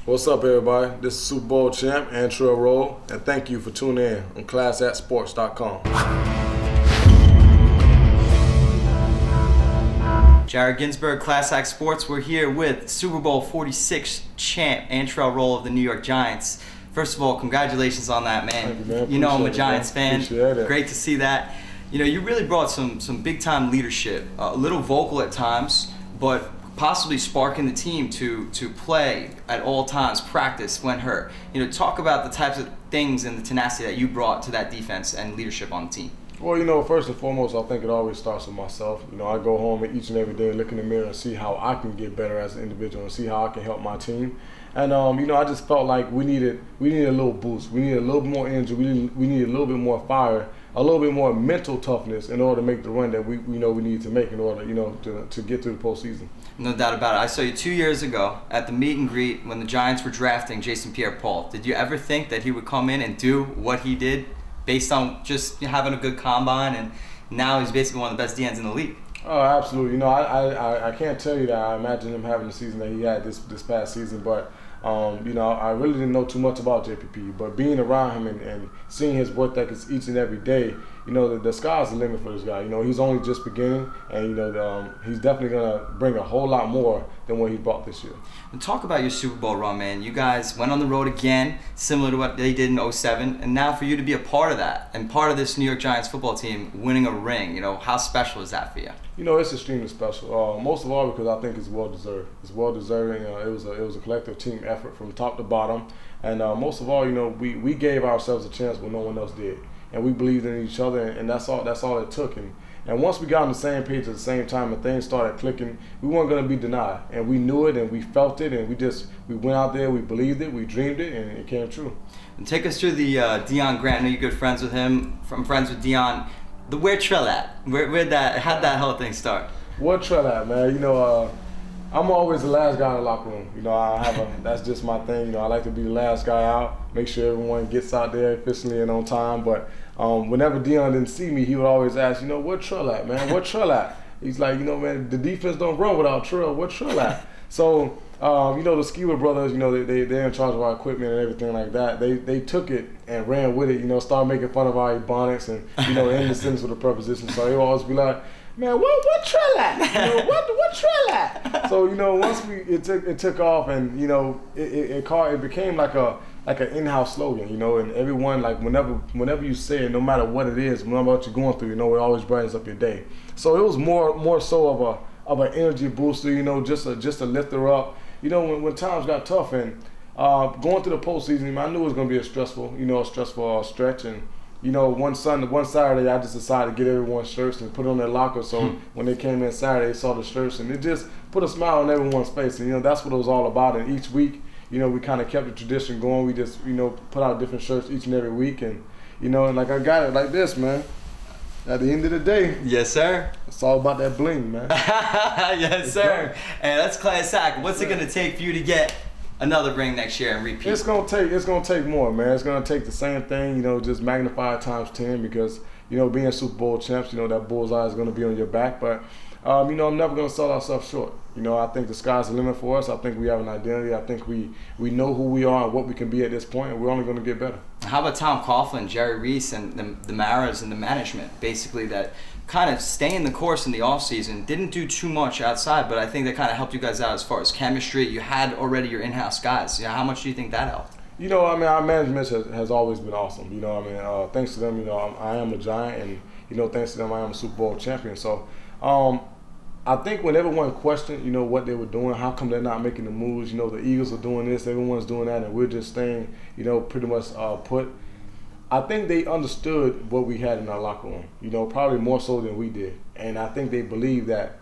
What's up, everybody? This is Super Bowl champ, Antrel Rolle, and thank you for tuning in on ClassAtSports.com. Jared Ginsberg, Class Act Sports. We're here with Super Bowl 46 champ, Antrel Rolle of the New York Giants. First of all, congratulations on that, man. Thank you, man. You know I'm a Giants fan. Appreciate it. Great to see that. You know, you really brought some big-time leadership, a little vocal at times, but possibly sparking the team to play at all times, practice when hurt. You know, talk about the types of things and the tenacity that you brought to that defense and leadership on the team. Well, you know, first and foremost, I think it always starts with myself. You know, I go home each and every day, look in the mirror and see how I can get better as an individual and see how I can help my team. And, you know, I just felt like we needed a little boost. We needed a little bit more energy. We needed a little bit more fire, a little bit more mental toughness in order to make the run that we know we need to make in order, you know, to get through the postseason. No doubt about it. I saw you 2 years ago at the meet and greet when the Giants were drafting Jason Pierre-Paul. Did you ever think that he would come in and do what he did based on just having a good combine, and now he's basically one of the best DNs in the league? Oh, absolutely. You know, I can't tell you that I imagine him having the season that he had this past season, but you know, I really didn't know too much about JPP, but being around him and seeing his work ethic each and every day, you know, the sky's the limit for this guy. You know, he's only just beginning, and you know, he's definitely gonna bring a whole lot more than what he brought this year. And talk about your Super Bowl run, man. You guys went on the road again, similar to what they did in '07, and now for you to be a part of that and part of this New York Giants football team winning a ring, you know, how special is that for you? You know, it's extremely special. Most of all because I think it's well deserved. It's well deserved. You know, it was a collective team effort from top to bottom, and most of all, you know, we gave ourselves a chance when no one else did, and we believed in each other, and that's all it took. And once we got on the same page at the same time and things started clicking, we weren't going to be denied, and we knew it and we felt it, and we went out there, we believed it, we dreamed it, and it came true. And take us through the Deion Grant. I know you're good friends with him. From friends with Deion. Where Trell at? How'd that whole thing start? Where Trell at, man? You know, I'm always the last guy in the locker room. You know, that's just my thing. You know, I like to be the last guy out, make sure everyone gets out there efficiently and on time. But whenever Deion didn't see me, he would always ask, you know, where Trell at, man? Where Trell at? He's like, you know, man, the defense don't run without Trell. Where Trell at? So, you know, the Skeever brothers, you know, they're in charge of our equipment and everything like that. They took it and ran with it, you know, started making fun of our ebonics and, you know, end the sentence with a preposition. So they would always be like, man, what Trell at? You know, what Trell at? So, you know, once it took off, and, you know, it became like an in-house slogan, you know, and everyone, like, whenever you say it, no matter what it is, no matter what you're going through, you know, it always brightens up your day. So it was more so of an energy booster, you know, just to lift her up. You know, when times got tough, and going through the postseason, I knew it was going to be a stressful stretch. And, you know, one Saturday, I just decided to get everyone's shirts and put it on their locker. So when they came in Saturday, they saw the shirts, and it just put a smile on everyone's face. And, you know, that's what it was all about. And each week, you know, we kind of kept the tradition going. We just, you know, put out different shirts each and every week. And, you know, and like I got it like this, man. At the end of the day, yes, sir. It's all about that bling, man. Yes, sir. And that's Class Act. What's it gonna take for you to get another ring next year and repeat? It's gonna take more, man. It's gonna take the same thing, you know, just magnified times 10, because, you know, being Super Bowl champs, you know, that bullseye is gonna be on your back. But you know, I'm never gonna sell ourselves short. You know, I think the sky's the limit for us. I think we have an identity. I think we know who we are and what we can be at this point, and we're only gonna get better. How about Tom Coughlin, Jerry Reese, and the Maras and the management, basically, that kind of stay in the course in the offseason, didn't do too much outside, but I think that kind of helped you guys out as far as chemistry. You had already your in-house guys. You know, how much do you think that helped? You know, I mean, our management has always been awesome. You know, I mean, thanks to them, you know, I am a Giant, and, you know, thanks to them, I am a Super Bowl champion. So, I think when everyone questioned, you know, what they were doing, how come they're not making the moves, you know, the Eagles are doing this, everyone's doing that, and we're just staying, you know, pretty much put. I think they understood what we had in our locker room, you know, probably more so than we did. And I think they believe that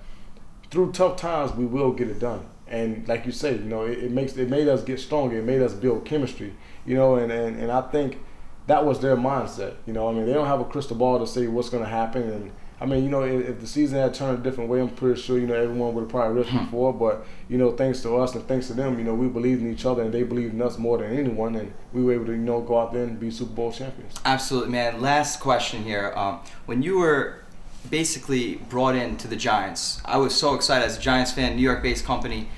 through tough times, we will get it done. And like you say, you know, it made us get stronger. It made us build chemistry, you know, and I think that was their mindset. You know, I mean, they don't have a crystal ball to say what's going to happen. And I mean, you know, if the season had turned a different way, I'm pretty sure, you know, everyone would have probably risked before. But, you know, thanks to us and thanks to them, you know, we believed in each other, and they believed in us more than anyone, and we were able to, you know, go out there and be Super Bowl champions. Absolutely, man. Last question here. When you were basically brought into the Giants, I was so excited as a Giants fan, New York-based company.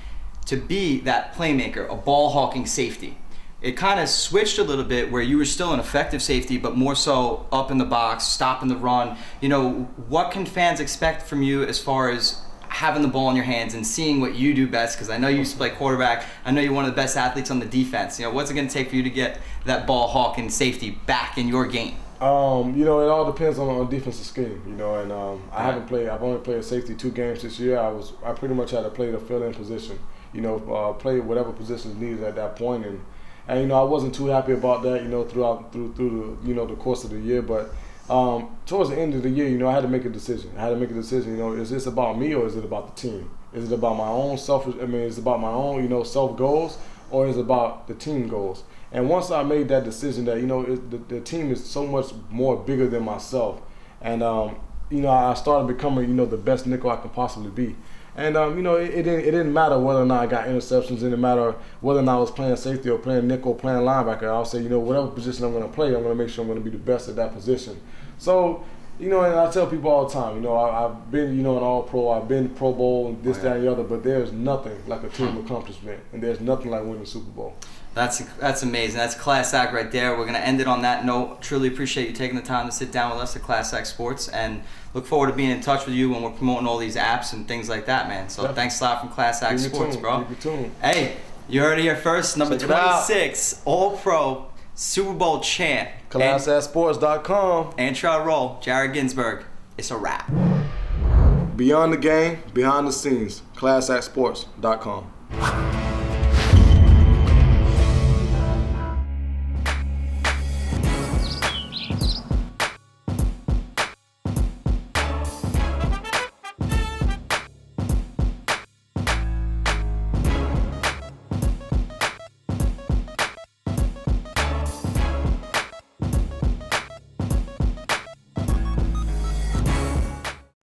to be that playmaker, a ball hawking safety. It kind of switched a little bit where you were still an effective safety, but more so up in the box, stopping the run. You know, what can fans expect from you as far as having the ball in your hands and seeing what you do best? Because I know you used to play quarterback. I know you're one of the best athletes on the defense. You know, what's it going to take for you to get that ball hawking safety back in your game? You know, it all depends on defensive scheme. You know, and I've only played safety 2 games this year. I pretty much had to play the fill-in position. You know, play whatever position is needed at that point, and you know, I wasn't too happy about that. You know, through the, you know, the course of the year, but towards the end of the year, you know, I had to make a decision. You know, is this about me or is it about the team? Is it about my own is it about my own, you know, self goals, or is it about the team goals? And once I made that decision that, you know, the team is so much more bigger than myself, and you know, I started becoming, you know, the best nickel I can possibly be. And you know, it didn't matter whether or not I got interceptions. It didn't matter whether or not I was playing safety or playing nickel or playing linebacker. I'll say, you know, whatever position I'm going to play, I'm going to make sure I'm going to be the best at that position. So, you know, and I tell people all the time, you know, I've been, you know, an All-Pro, I've been Pro Bowl, and this, that, and the other, but there's nothing like a team accomplishment, and there's nothing like winning the Super Bowl. That's amazing. That's class act right there. We're going to end it on that note. Truly appreciate you taking the time to sit down with us at Class Act Sports, and look forward to being in touch with you when we're promoting all these apps and things like that, man. So thanks a lot from Class Act Sports, bro. Hey, you heard it here first. Number 26, All-Pro, Super Bowl champ. ClassActSports.com. Antrel Rolle, Jared Ginsberg. It's a wrap. Beyond the game, behind the scenes. ClassActSports.com.